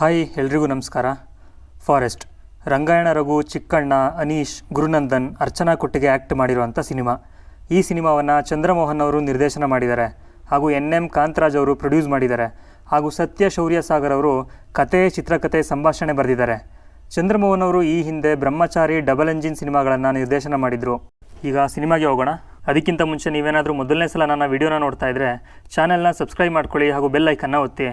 Hi ಎಲ್ರಿಗೂ ನಮಸ್ಕಾರ. Forest Rangayana Raghu, Chikkanna, Anish, Gurunandan, Archana ಕೊಟ್ಟಿಗೆ ಆ್ಯಕ್ಟ್ ಮಾಡಿರುವಂಥ ಸಿನಿಮಾ. ಈ ಸಿನಿಮಾವನ್ನು ಚಂದ್ರಮೋಹನ್ ಅವರು ನಿರ್ದೇಶನ ಮಾಡಿದ್ದಾರೆ ಹಾಗೂ NM ಕಾಂತರಾಜ್ ಅವರು ಪ್ರೊಡ್ಯೂಸ್ ಮಾಡಿದ್ದಾರೆ ಹಾಗೂ ಸತ್ಯ ಶೌರ್ಯ ಸಾಗರ್ ಅವರು ಕತೆ, ಚಿತ್ರಕಥೆ, ಸಂಭಾಷಣೆ ಬರೆದಿದ್ದಾರೆ. ಚಂದ್ರಮೋಹನ್ ಅವರು ಈ ಹಿಂದೆ ಬ್ರಹ್ಮಚಾರಿ, ಡಬಲ್ ಎಂಜಿನ್ ಸಿನಿಮಾಗಳನ್ನು ನಿರ್ದೇಶನ ಮಾಡಿದರು. ಈಗ ಸಿನಿಮಾಗೆ ಹೋಗೋಣ. ಅದಕ್ಕಿಂತ ಮುಂಚೆ ನೀವೇನಾದರೂ ಮೊದಲನೇ ಸಲ ನನ್ನ ವಿಡಿಯೋನ ನೋಡ್ತಾ ಇದ್ದರೆ ಚಾನೆಲ್ನ ಸಬ್ಸ್ಕ್ರೈಬ್ ಮಾಡ್ಕೊಳ್ಳಿ ಹಾಗೂ ಬೆಲ್ ಐಕನ್ನ ಒತ್ತಿ.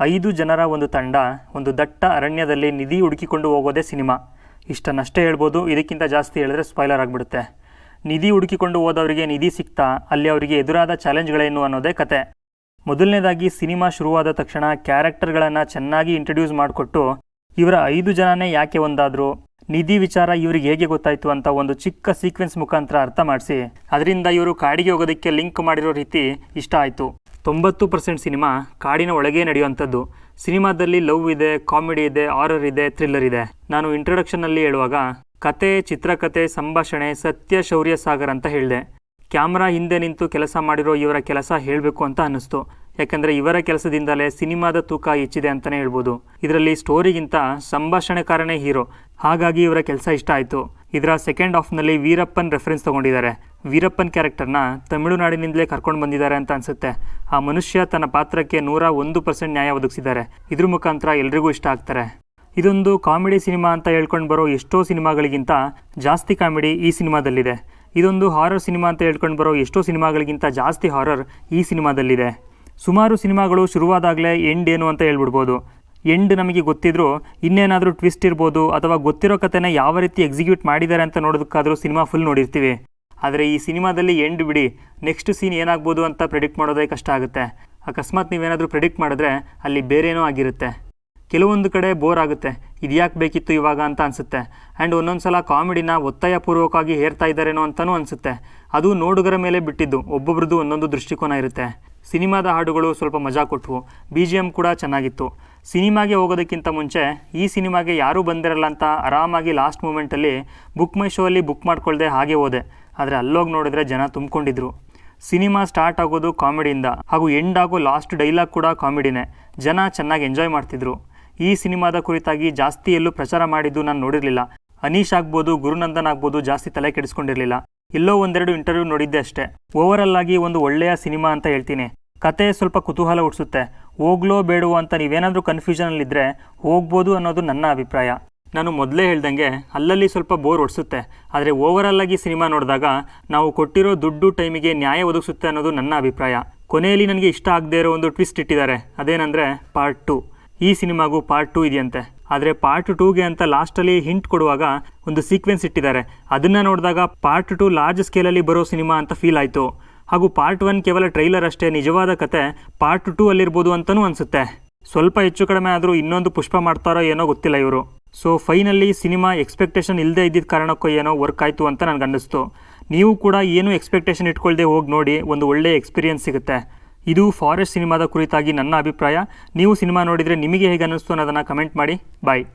5 ಜನರ ಒಂದು ತಂಡ ಒಂದು ದಟ್ಟ ಅರಣ್ಯದಲ್ಲಿ ನಿಧಿ ಹುಡುಕಿಕೊಂಡು ಹೋಗೋದೇ ಸಿನಿಮಾ. ಇಷ್ಟನ್ನಷ್ಟೇ ಹೇಳ್ಬೋದು, ಇದಕ್ಕಿಂತ ಜಾಸ್ತಿ ಹೇಳಿದ್ರೆ ಸ್ಪಾಯ್ಲರ್ ಆಗಿಬಿಡುತ್ತೆ. ನಿಧಿ ಹುಡುಕಿಕೊಂಡು ಹೋದವರಿಗೆ ನಿಧಿ ಸಿಗ್ತಾ ಅಲ್ಲಿ ಅವರಿಗೆ ಎದುರಾದ ಚಾಲೆಂಜ್ಗಳೇನು ಅನ್ನೋದೇ ಕತೆ. ಮೊದಲನೇದಾಗಿ ಸಿನಿಮಾ ಶುರುವಾದ ತಕ್ಷಣ ಕ್ಯಾರೆಕ್ಟರ್ಗಳನ್ನು ಚೆನ್ನಾಗಿ ಇಂಟ್ರಡ್ಯೂಸ್ ಮಾಡಿಕೊಟ್ಟು ಇವರ 5 ಜನನೇ ಯಾಕೆ ಒಂದಾದರು, ನಿಧಿ ವಿಚಾರ ಇವ್ರಿಗೆ ಹೇಗೆ ಗೊತ್ತಾಯಿತು ಅಂತ ಒಂದು ಚಿಕ್ಕ ಸೀಕ್ವೆನ್ಸ್ ಮುಖಾಂತರ ಅರ್ಥ ಮಾಡಿಸಿ ಅದರಿಂದ ಇವರು ಕಾಡಿಗೆ ಹೋಗೋದಕ್ಕೆ ಲಿಂಕ್ ಮಾಡಿರೋ ರೀತಿ ಇಷ್ಟ ಆಯಿತು. 90% ಸಿನಿಮಾ ಕಾಡಿನ ಒಳಗೆ ನಡೆಯುವಂಥದ್ದು. ಸಿನಿಮಾದಲ್ಲಿ ಲವ್ ಇದೆ, ಕಾಮಿಡಿ ಇದೆ, ಹಾರರ್ ಇದೆ, ಥ್ರಿಲ್ಲರ್ ಇದೆ. ನಾನು ಇಂಟ್ರೊಡಕ್ಷನ್ನಲ್ಲಿ ಹೇಳುವಾಗ ಕತೆ, ಚಿತ್ರಕಥೆ, ಸಂಭಾಷಣೆ ಸತ್ಯ ಶೌರ್ಯ ಸಾಗರ್ ಅಂತ ಹೇಳಿದೆ. ಕ್ಯಾಮ್ರಾ ಹಿಂದೆ ನಿಂತು ಕೆಲಸ ಮಾಡಿರೋ ಇವರ ಕೆಲಸ ಹೇಳಬೇಕು ಅಂತ ಅನ್ನಿಸ್ತು. ಯಾಕಂದರೆ ಇವರ ಕೆಲಸದಿಂದಲೇ ಸಿನಿಮಾದ ತೂಕ ಹೆಚ್ಚಿದೆ ಅಂತಲೇ ಹೇಳ್ಬೋದು. ಇದರಲ್ಲಿ ಸ್ಟೋರಿಗಿಂತ ಸಂಭಾಷಣೆಕಾರನೇ ಹೀರೋ, ಹಾಗಾಗಿ ಇವರ ಕೆಲಸ ಇಷ್ಟ ಆಯಿತು. ಇದರ ಸೆಕೆಂಡ್ ಹಾಫ್ನಲ್ಲಿ ವೀರಪ್ಪನ್ ರೆಫರೆನ್ಸ್ ತೊಗೊಂಡಿದ್ದಾರೆ. ವೀರಪ್ಪನ್ ಕ್ಯಾರೆಕ್ಟರ್ನ ತಮಿಳುನಾಡಿನಿಂದಲೇ ಕರ್ಕೊಂಡು ಬಂದಿದ್ದಾರೆ ಅಂತ ಅನಿಸುತ್ತೆ. ಆ ಮನುಷ್ಯ ತನ್ನ ಪಾತ್ರಕ್ಕೆ 101% ನ್ಯಾಯ ಒದಗಿಸಿದ್ದಾರೆ. ಇದ್ರ ಮುಖಾಂತರ ಎಲ್ರಿಗೂ ಇಷ್ಟ ಆಗ್ತಾರೆ. ಇದೊಂದು ಕಾಮಿಡಿ ಸಿನಿಮಾ ಅಂತ ಹೇಳ್ಕೊಂಡು ಬರೋ ಎಷ್ಟೋ ಸಿನಿಮಾಗಳಿಗಿಂತ ಜಾಸ್ತಿ ಕಾಮಿಡಿ ಈ ಸಿನಿಮಾದಲ್ಲಿದೆ. ಇದೊಂದು ಹಾರರ್ ಸಿನಿಮಾ ಅಂತ ಹೇಳ್ಕೊಂಡು ಬರೋ ಎಷ್ಟೋ ಸಿನಿಮಾಗಳಿಗಿಂತ ಜಾಸ್ತಿ ಹಾರರ್ ಈ ಸಿನಿಮಾದಲ್ಲಿದೆ. ಸುಮಾರು ಸಿನಿಮಾಗಳು ಶುರುವಾದಾಗಲೇ ಎಂಡ್ ಏನು ಅಂತ ಹೇಳ್ಬಿಡ್ಬೋದು. ಎಂಡ್ ನಮಗೆ ಗೊತ್ತಿದ್ರೂ ಇನ್ನೇನಾದರೂ ಟ್ವಿಸ್ಟ್ ಇರ್ಬೋದು ಅಥವಾ ಗೊತ್ತಿರೋ ಕಥೆನ ಯಾವ ರೀತಿ ಎಕ್ಸಿಕ್ಯೂಟ್ ಮಾಡಿದ್ದಾರೆ ಅಂತ ನೋಡೋದಕ್ಕಾದರೂ ಸಿನಿಮಾ ಫುಲ್ ನೋಡಿರ್ತೀವಿ. ಆದರೆ ಈ ಸಿನಿಮಾದಲ್ಲಿ ಎಂಡ್ ಬಿಡಿ, ನೆಕ್ಸ್ಟ್ ಸೀನ್ ಏನಾಗ್ಬೋದು ಅಂತ ಪ್ರೆಡಿಕ್ಟ್ ಮಾಡೋದೇ ಕಷ್ಟ ಆಗುತ್ತೆ. ಅಕಸ್ಮಾತ್ ನೀವೇನಾದರೂ ಪ್ರೆಡಿಕ್ಟ್ ಮಾಡಿದ್ರೆ ಅಲ್ಲಿ ಬೇರೇನೋ ಆಗಿರುತ್ತೆ. ಕೆಲವೊಂದು ಕಡೆ ಬೋರ್ ಆಗುತ್ತೆ, ಇದು ಯಾಕೆ ಬೇಕಿತ್ತು ಇವಾಗ ಅಂತ ಅನಿಸುತ್ತೆ. ಆ್ಯಂಡ್ ಒಂದೊಂದು ಸಲ ಕಾಮಿಡಿನ ಒತ್ತಾಯಪೂರ್ವಕವಾಗಿ ಹೇರ್ತಾ ಇದ್ದಾರೇನೋ ಅಂತಲೂ ಅನಿಸುತ್ತೆ. ಅದು ನೋಡುಗರ ಮೇಲೆ ಬಿಟ್ಟಿದ್ದು, ಒಬ್ಬೊಬ್ರದ್ದು ಒಂದೊಂದು ದೃಷ್ಟಿಕೋನ ಇರುತ್ತೆ. ಸಿನಿಮಾದ ಹಾಡುಗಳು ಸ್ವಲ್ಪ ಮಜಾ ಕೊಟ್ಟವು, BGM ಕೂಡ ಚೆನ್ನಾಗಿತ್ತು. ಸಿನಿಮಾಗೆ ಹೋಗೋದಕ್ಕಿಂತ ಮುಂಚೆ ಈ ಸಿನಿಮಾಗೆ ಯಾರೂ ಬಂದಿರಲ್ಲ ಅಂತ ಆರಾಮಾಗಿ ಲಾಸ್ಟ್ ಮೂಮೆಂಟಲ್ಲಿ ಬುಕ್ ಮೈ ಶೋ ಅಲ್ಲಿ ಬುಕ್ ಮಾಡ್ಕೊಳ್ದೆ ಹಾಗೆ ಹೋದೆ. ಆದರೆ ಅಲ್ಲೋಗಿ ನೋಡಿದ್ರೆ ಜನ ತುಂಬಿಕೊಂಡಿದ್ರು. ಸಿನಿಮಾ ಸ್ಟಾರ್ಟ್ ಆಗೋದು ಕಾಮಿಡಿಯಿಂದ ಹಾಗೂ ಎಂಡ್ ಆಗೋ ಲಾಸ್ಟ್ ಡೈಲಾಗ್ ಕೂಡ ಕಾಮಿಡಿನೇ. ಜನ ಚೆನ್ನಾಗಿ ಎಂಜಾಯ್ ಮಾಡ್ತಿದ್ರು. ಈ ಸಿನಿಮಾದ ಕುರಿತಾಗಿ ಜಾಸ್ತಿ ಎಲ್ಲೂ ಪ್ರಚಾರ ಮಾಡಿದ್ದು ನಾನು ನೋಡಿರಲಿಲ್ಲ. ಅನೀಶ್ ಆಗ್ಬೋದು, ಗುರುನಂದನ್ ಆಗ್ಬೋದು ಜಾಸ್ತಿ ತಲೆ ಕೆಡಿಸ್ಕೊಂಡಿರಲಿಲ್ಲ. ಎಲ್ಲೋ ಒಂದೆರಡು ಇಂಟರ್ವ್ಯೂ ನೋಡಿದ್ದೆ ಅಷ್ಟೇ. ಓವರಲ್ ಆಗಿ ಒಂದು ಒಳ್ಳೆಯ ಸಿನಿಮಾ ಅಂತ ಹೇಳ್ತೀನಿ. ಕತೆ ಸ್ವಲ್ಪ ಕುತೂಹಲ ಹುಟ್ಟಿಸುತ್ತೆ. ಹೋಗ್ಲೋ ಬೇಡವೋ ಅಂತ ನೀವೇನಾದರೂ ಕನ್ಫ್ಯೂಷನಲ್ಲಿದ್ದರೆ ಹೋಗ್ಬೋದು ಅನ್ನೋದು ನನ್ನ ಅಭಿಪ್ರಾಯ. ನಾನು ಮೊದಲೇ ಹೇಳ್ದಂಗೆ ಅಲ್ಲಲ್ಲಿ ಸ್ವಲ್ಪ ಬೋರ್ ಹೊಡಿಸುತ್ತೆ. ಆದರೆ ಓವರಲ್ ಆಗಿ ಸಿನಿಮಾ ನೋಡಿದಾಗ ನಾವು ಕೊಟ್ಟಿರೋ ದುಡ್ಡು ಟೈಮಿಗೆ ನ್ಯಾಯ ಒದಗಿಸುತ್ತೆ ಅನ್ನೋದು ನನ್ನ ಅಭಿಪ್ರಾಯ. ಕೊನೆಯಲ್ಲಿ ನನಗೆ ಇಷ್ಟ ಆಗದೇ ಇರೋ ಒಂದು ಟ್ವಿಸ್ಟ್ ಇಟ್ಟಿದ್ದಾರೆ. ಅದೇನೆಂದರೆ ಪಾರ್ಟ್ 2. ಈ ಸಿನಿಮಾಗೂ ಪಾರ್ಟ್ 2 ಇದೆಯಂತೆ. ಆದರೆ ಪಾರ್ಟ್ 2ಗೆ ಅಂತ ಲಾಸ್ಟಲ್ಲಿ ಹಿಂಟ್ ಕೊಡುವಾಗ ಒಂದು ಸೀಕ್ವೆನ್ಸ್ ಇಟ್ಟಿದ್ದಾರೆ. ಅದನ್ನು ನೋಡಿದಾಗ ಪಾರ್ಟ್ 2 ಲಾರ್ಜ್ ಸ್ಕೇಲಲ್ಲಿ ಬರೋ ಸಿನಿಮಾ ಅಂತ ಫೀಲ್ ಆಯಿತು. ಹಾಗೂ ಪಾರ್ಟ್ 1 ಕೇವಲ ಟ್ರೈಲರ್ ಅಷ್ಟೇ, ನಿಜವಾದ ಕತೆ ಪಾರ್ಟ್ 2 ಅಲ್ಲಿರ್ಬೋದು ಅಂತಲೂ ಅನಿಸುತ್ತೆ. ಸ್ವಲ್ಪ ಹೆಚ್ಚು ಕಡಿಮೆ ಆದರೂ ಇನ್ನೊಂದು ಪುಷ್ಪ ಮಾಡ್ತಾರೋ ಏನೋ ಗೊತ್ತಿಲ್ಲ ಇವರು. ಸೊ ಫೈನಲಿ ಸಿನಿಮಾ ಎಕ್ಸ್ಪೆಕ್ಟೇಷನ್ ಇಲ್ಲದೆ ಇದ್ದಿದ್ದ ಕಾರಣಕ್ಕೋ ಏನೋ ವರ್ಕ್ ಆಯಿತು ಅಂತ ನನಗನ್ನಿಸ್ತು. ನೀವು ಕೂಡ ಏನು ಎಕ್ಸ್ಪೆಕ್ಟೇಷನ್ ಇಟ್ಕೊಳ್ದೆ ಹೋಗಿ ನೋಡಿ, ಒಂದು ಒಳ್ಳೆಯ ಎಕ್ಸ್ಪೀರಿಯನ್ಸ್ ಸಿಗುತ್ತೆ. ಇದು ಫಾರೆಸ್ಟ್ ಸಿನಿಮಾದ ಕುರಿತಾಗಿ ನನ್ನ ಅಭಿಪ್ರಾಯ. ನೀವು ಸಿನಿಮಾ ನೋಡಿದರೆ ನಿಮಗೆ ಹೇಗೆ ಅನ್ನಿಸ್ತು ಅನ್ನೋದನ್ನು ಕಮೆಂಟ್ ಮಾಡಿ. ಬಾಯ್.